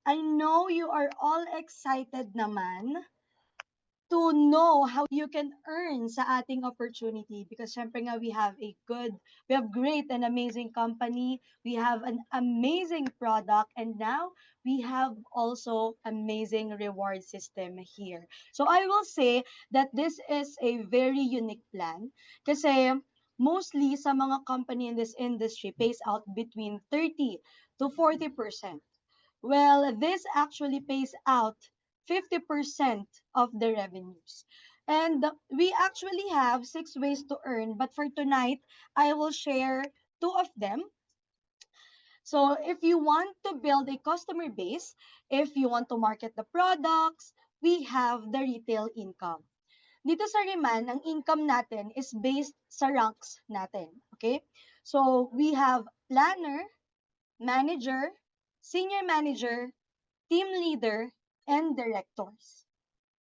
I know you are all excited naman to know how you can earn sa ating opportunity because syempre nga we have great and amazing company, we have an amazing product, and now we have also amazing reward system here. So I will say that this is a very unique plan kasi mostly sa mga company in this industry pays out between 30 to 40%. Well, this actually pays out 50% of the revenues. And we actually have 6 ways to earn, but for tonight, I will share 2 of them. So if you want to build a customer base, if you want to market the products, we have the retail income. Dito sa Riman, ang income natin is based sa ranks natin. Okay? So we have planner, manager, senior manager, team leader, and directors.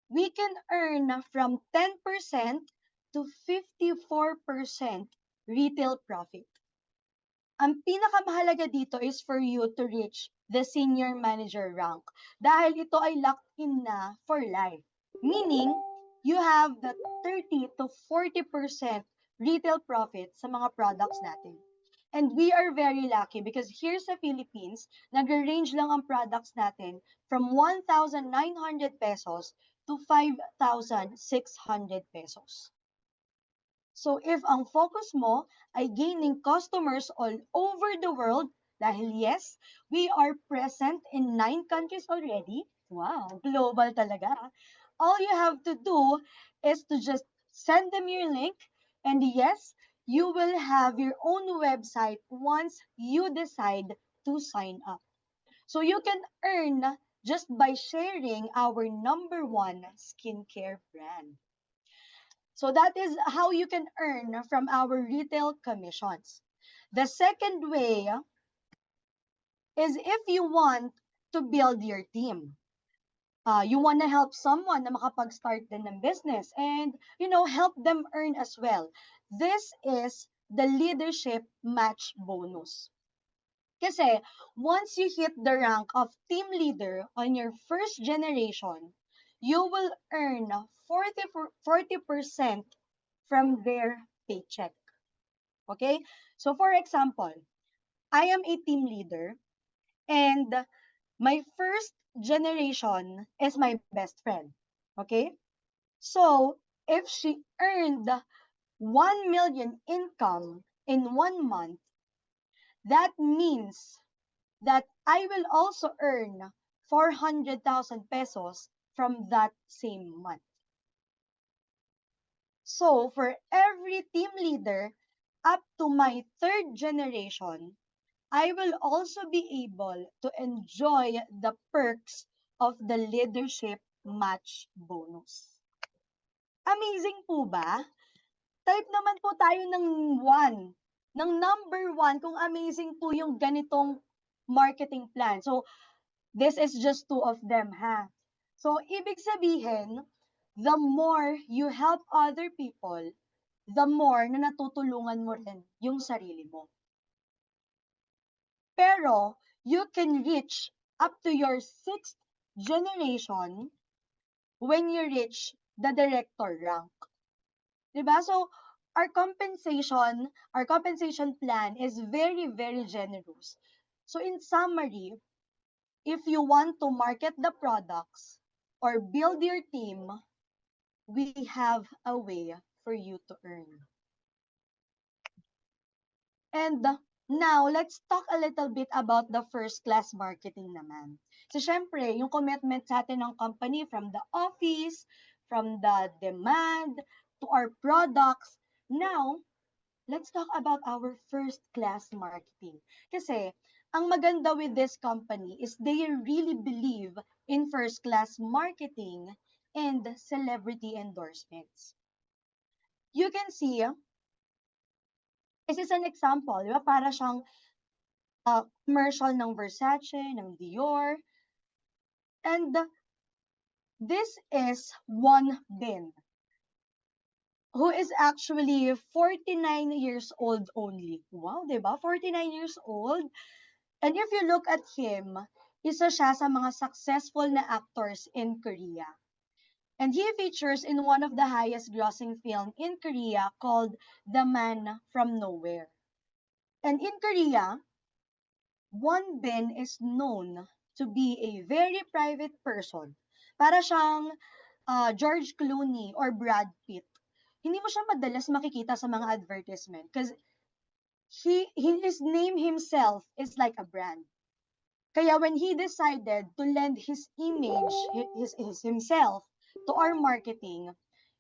We can earn from 10% to 54% retail profit. Ang pinakamahalaga dito is for you to reach the senior manager rank dahil ito ay locked in na for life. Meaning, you have the 30 to 40% retail profit sa mga products natin. And we are very lucky because here sa Philippines, nag-range lang ang products natin from 1,900 pesos to 5,600 pesos. So if ang focus mo ay gaining customers all over the world, dahil yes, we are present in 9 countries already. Wow, global talaga. All you have to do is to just send them your link, and yes, you will have your own website once you decide to sign up. So you can earn just by sharing our #1 skincare brand. So that is how you can earn from our retail commissions. The second way is if you want to build your team. You want to help someone na makapag-start din ng business and, help them earn as well. This is the leadership match bonus. Kasi once you hit the rank of team leader on your first generation, you will earn 40% from their paycheck. Okay? So for example, I am a team leader and my first generation is my best friend. Okay? So if she earned 1 million income in 1 month, that means that I will also earn 400,000 pesos from that same month. So for every team leader up to my third generation, I will also be able to enjoy the perks of the leadership match bonus. Amazing po ba? Type naman po tayo ng 1, ng #1 kung amazing po yung ganitong marketing plan. So, this is just 2 of them, ha? So, ibig sabihin, the more you help other people, the more na natutulungan mo rin yung sarili mo. Pero, you can reach up to your 6th generation when you reach the director rank. Diba? So, our compensation plan is very, very generous. So, in summary, if you want to market the products or build your team, we have a way for you to earn. And now, let's talk a little bit about the first-class marketing naman. So, syempre, yung commitment sa atin ng company from the office, from the demand, to our products. Now, let's talk about our first-class marketing. Kasi, ang maganda with this company is they really believe in first-class marketing and celebrity endorsements. You can see, this is an example, di ba? Para siyang commercial ng Versace, ng Dior. And this is Won Bin, who is actually 49 years old only. Wow, di ba? 49 years old. And if you look at him, Isa siya sa mga successful na actors in Korea. And he features in one of the highest grossing film in Korea called The Man from Nowhere. And in Korea, Won Bin is known to be a very private person. Para siyang George Clooney or Brad Pitt. Hindi mo siya madalas makikita sa mga advertisement because his name himself is like a brand. Kaya when he decided to lend his image, his himself to our marketing,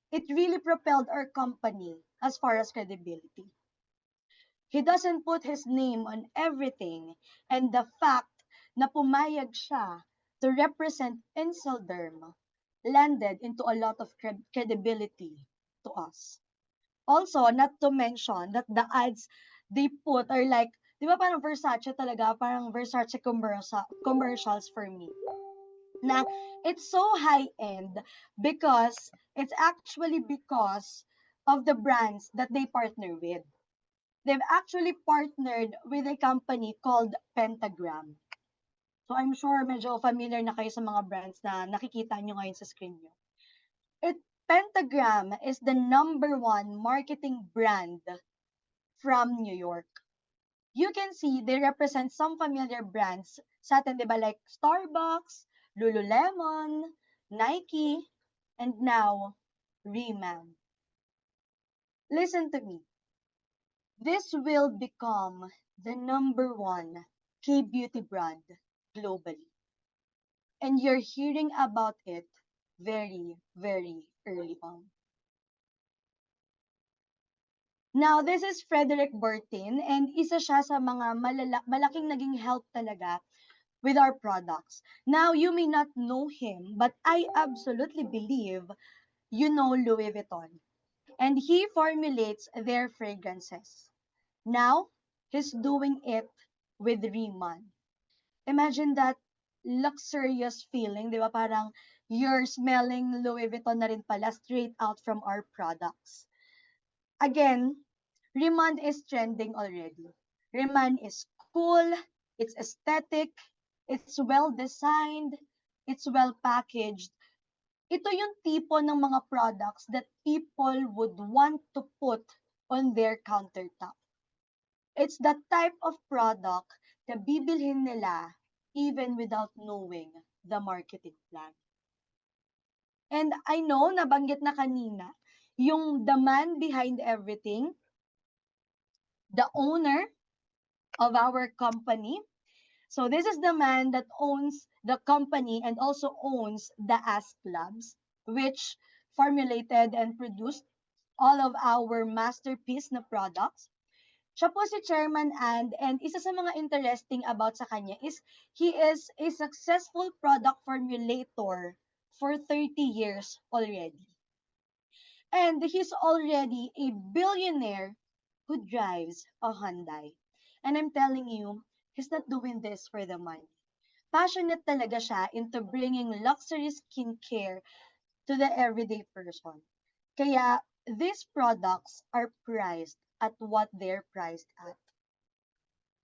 it really propelled our company as far as credibility. He doesn't put his name on everything, and the fact na pumayag siya to represent Inselderm landed into a lot of credibility to us. Also, not to mention that the ads they put are like, di ba parang Versace talaga, parang Versace commercials for me. Na it's so high-end because it's actually because of the brands that they partner with. They've actually partnered with a company called Pentagram. So I'm sure medyo familiar na kayo sa mga brands na nakikita nyo ngayon sa screen nyo. Pentagram is the number one marketing brand from New York. You can see they represent some familiar brands sa atin, di ba? Like Starbucks, Lululemon, Nike, and now Reman. Listen to me. This will become the number one K-beauty brand globally. And you're hearing about it very, very early on. Now, this is Frederick Bertin, and isa siya sa mga malaking naging help talaga with our products. Now, you may not know him, but I absolutely believe you know Louis Vuitton. And he formulates their fragrances. Now, he's doing it with Riemann. Imagine that luxurious feeling, di ba? Parang you're smelling Louis Vuitton na rin pala straight out from our products. Again, Riemann is trending already. Riemann is cool, it's aesthetic, it's well designed, it's well packaged. Ito yung tipo ng mga products that people would want to put on their countertop. It's the type of product na bibilhin nila even without knowing the marketing plan. And I know, nabanggit na kanina, yung the man behind everything, the owner of our company. So this is the man that owns the company and also owns the Ask Labs, which formulated and produced all of our masterpiece na products. Siya po si Chairman and isa sa mga interesting about sa kanya is he is a successful product formulator for 30 years already. And he's already a billionaire who drives a Hyundai. And I'm telling you, he's not doing this for the money. Passionate talaga siya into bringing luxury skincare to the everyday person. Kaya these products are priced at what they're priced at.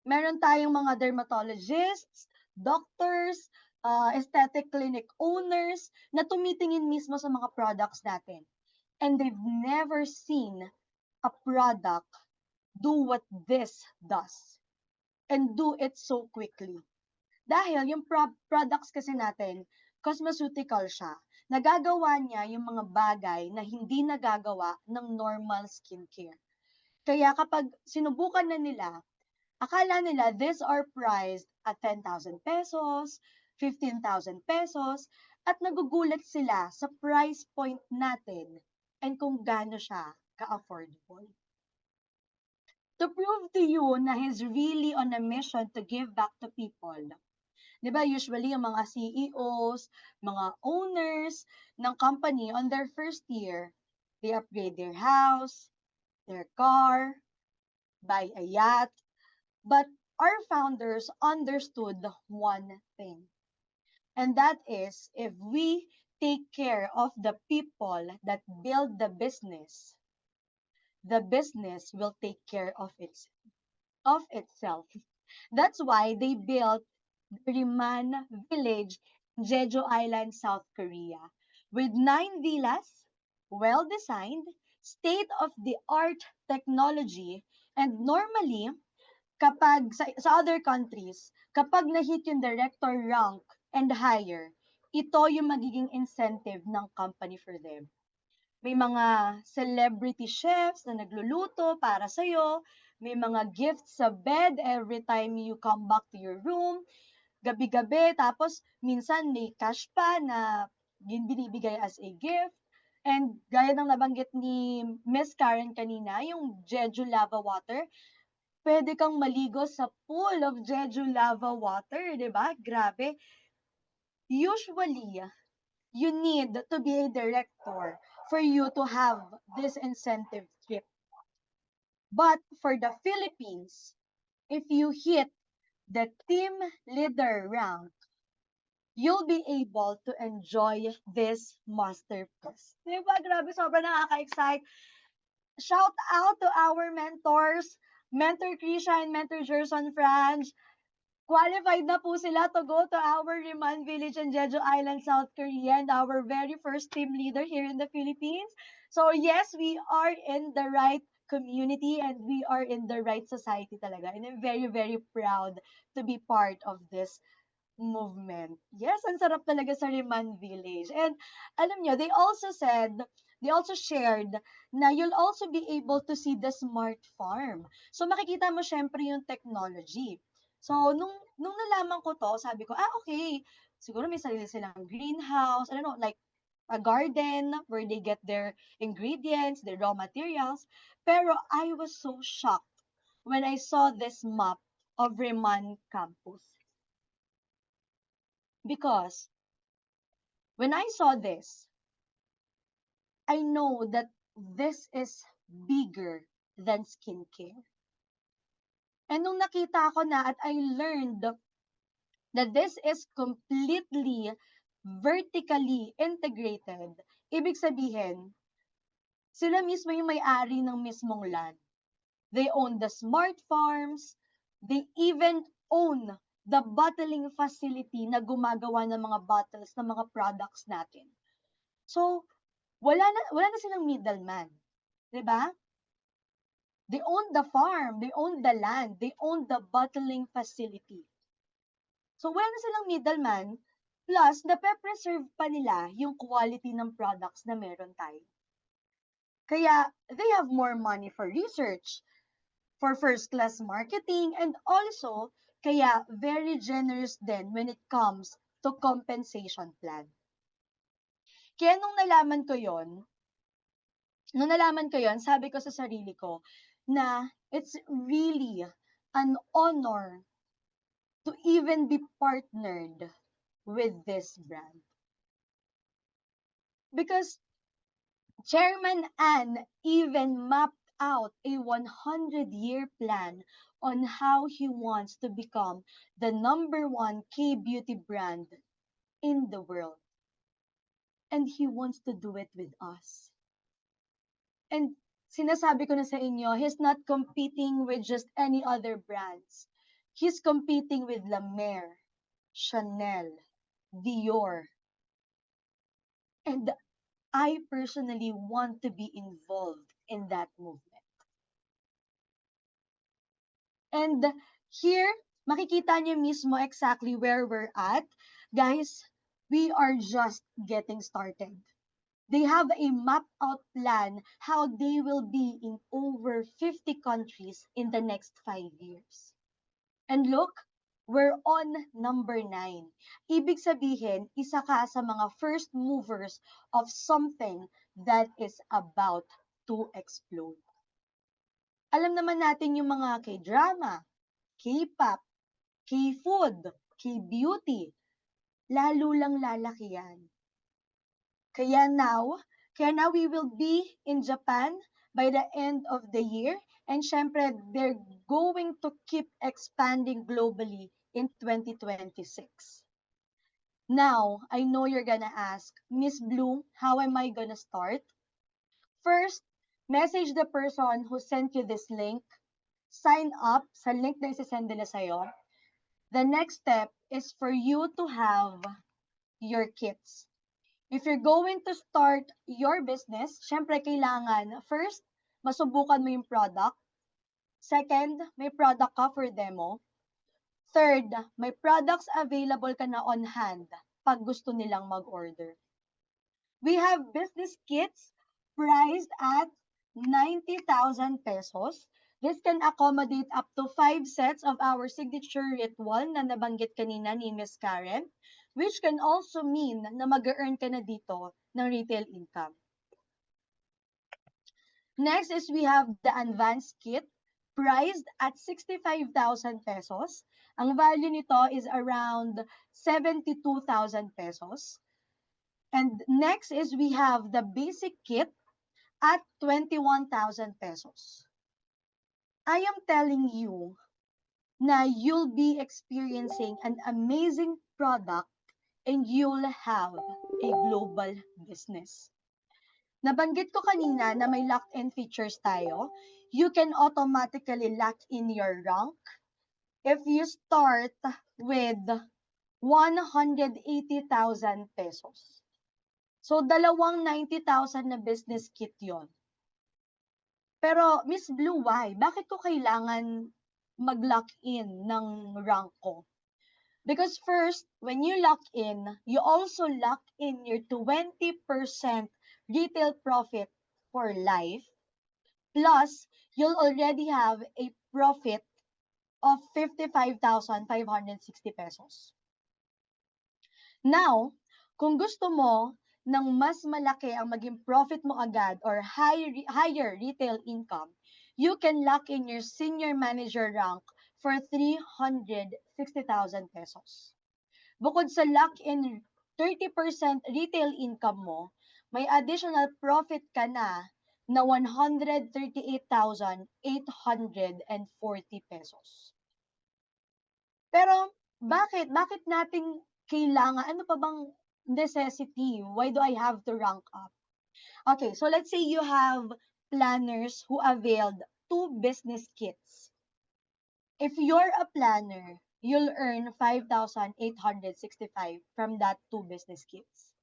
Meron tayong mga dermatologists, doctors, aesthetic clinic owners na tumitingin mismo sa mga products natin. And they've never seen a product do what this does and do it so quickly. Dahil yung products kasi natin, cosmeceutical siya. Nagagawa niya yung mga bagay na hindi nagagawa ng normal skincare. Kaya kapag sinubukan na nila, akala nila these are priced at 10,000 pesos, 15,000 pesos, at nagugulat sila sa price point natin and kung gaano siya ka-affordable. To prove to you na he's really on a mission to give back to people, di ba usually yung mga CEOs, mga owners ng company on their first year, they upgrade their house, their car, buy a yacht. But our founders understood one thing. And that is if we take care of the people that build the business will take care of itself. That's why they built the Riman Village in Jeju Island, South Korea, with 9 villas, well-designed, state-of-the-art technology, and normally, kapag sa other countries, kapag na-hit yung director rank and higher, ito yung magiging incentive ng company for them. May mga celebrity chefs na nagluluto para sa'yo, may mga gifts sa bed every time you come back to your room, gabi-gabi, tapos minsan may cash pa na binibigay as a gift. And gaya ng nabanggit ni Miss Karen kanina, yung Jeju lava water, pwede kang maligo sa pool of Jeju lava water, di ba? Grabe. Usually, you need to be a director for you to have this incentive trip. But for the Philippines, if you hit the team leader rank, you'll be able to enjoy this masterpiece. Diba? Grabe, sobrang nakaka-excite. Shout out to our mentors, Mentor Krisha and Mentor Gerson Franz. Qualified na po sila to go to our Riman Village in Jeju Island, South Korea, and our very first team leader here in the Philippines. So yes, we are in the right community and we are in the right society talaga. And I'm very, very proud to be part of this movement. Yes, ang sarap talaga sa Riman Village. And alam nyo, they also shared na you'll also be able to see the smart farm. So makikita mo syempre yung technology. So nung nalaman ko to, sabi ko, okay, siguro may sarili silang greenhouse, I don't know, like a garden where they get their ingredients, their raw materials. Pero I was so shocked when I saw this map of Riman campus. Because when I saw this, I know that this is bigger than skincare. And nung nakita ko na at I learned that this is completely vertically integrated, ibig sabihin, sila mismo yung may-ari ng mismong land. They own the smart farms, they even own the bottling facility na gumagawa ng mga bottles ng mga products natin. So, wala na silang middleman. 'Di ba? They own the farm, they own the land, they own the bottling facility. So, wala na silang middleman, plus, nape-preserve pa nila yung quality ng products na meron tayo. Kaya, they have more money for research, for first-class marketing, and also, kaya very generous din when it comes to compensation plan. Kaya nung nalaman ko sabi ko sa sarili ko na it's really an honor to even be partnered with this brand. Because Chairman Ann even mapped out a 100-year plan on how he wants to become the #1 K-beauty brand in the world. And he wants to do it with us. And sinasabi ko na sa inyo, he's not competing with just any other brands. He's competing with La Mer, Chanel, Dior. And I personally want to be involved in that movement. And here, makikita niyo mismo exactly where we're at. Guys, we are just getting started. They have a mapped out plan how they will be in over 50 countries in the next 5 years. And look, we're on number 9. Ibig sabihin, isa ka sa mga first movers of something that is about to explode. Alam naman natin yung mga K-drama, K-pop, K-food, K-beauty. Lalo lang lalaki yan. Kaya now we will be in Japan by the end of the year. And syempre, they're going to keep expanding globally in 2026. Now, I know you're gonna ask, Miss Bloom, how am I gonna start? First, message the person who sent you this link. Sign up sa link na isasend nila sa'yo. The next step is for you to have your kits. If you're going to start your business, syempre kailangan, first, masubukan mo yung product. Second, may product ka for demo. Third, may products available ka na on hand pag gusto nilang mag-order. We have business kits priced at 90,000 pesos. This can accommodate up to 5 sets of our signature ritual na nabanggit kanina ni Miss Karen, which can also mean na mag-earn ka na dito ng retail income. Next is we have the advanced kit priced at 65,000 pesos. Ang value nito is around 72,000 pesos. And next is we have the basic kit at 21,000 pesos. I am telling you na you'll be experiencing an amazing product and you'll have a global business. Nabanggit ko kanina na may locked-in features tayo. You can automatically lock in your rank if you start with 180,000 pesos. So, dalawang 90,000 na business kit yon. Pero, Miss Blue, why? Bakit ko kailangan mag-lock in ng rank ko? Because first, when you lock in, you also lock in your 20% retail profit for life. Plus, you'll already have a profit of 55,560 pesos. Now, kung gusto mo ng mas malaki ang maging profit mo agad or higher retail income, you can lock in your senior manager rank for 360,000 pesos. Bukod sa lock-in 30% retail income mo, may additional profit ka na 138,840 pesos. Pero bakit? Bakit nating kailangan? Ano pa bang necessity? Why do I have to rank up? Okay, so let's say you have planners who availed 2 business kits. If you're a planner, you'll earn 5,865 from that 2 business kits.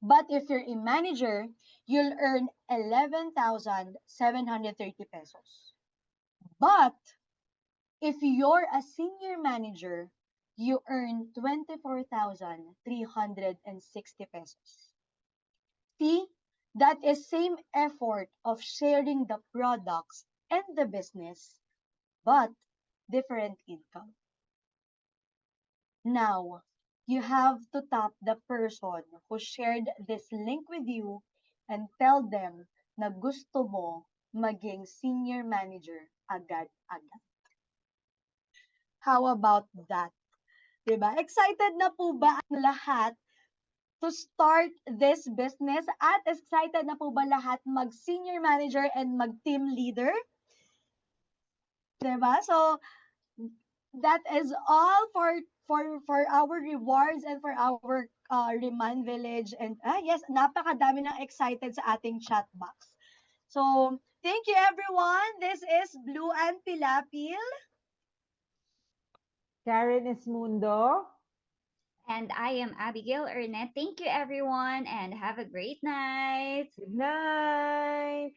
But if you're a manager, you'll earn 11,730 pesos. But if you're a senior manager, you earn 24,360 pesos. See, that is same effort of sharing the products and the business, but different income. Now, you have to tap the person who shared this link with you and tell them na gusto mo maging senior manager agad-agad. How about that? Diba? Excited na po ba ang lahat to start this business? At excited na po ba lahat mag-senior manager and mag-team leader? Diba? So, that is all for our rewards and for our Riman Village. And yes, napakadami ng excited sa ating chat box. So, thank you everyone. This is Blue and Pilapil. Karen Esmundo. And I am Abigail Ernest. Thank you, everyone, and have a great night. Good night.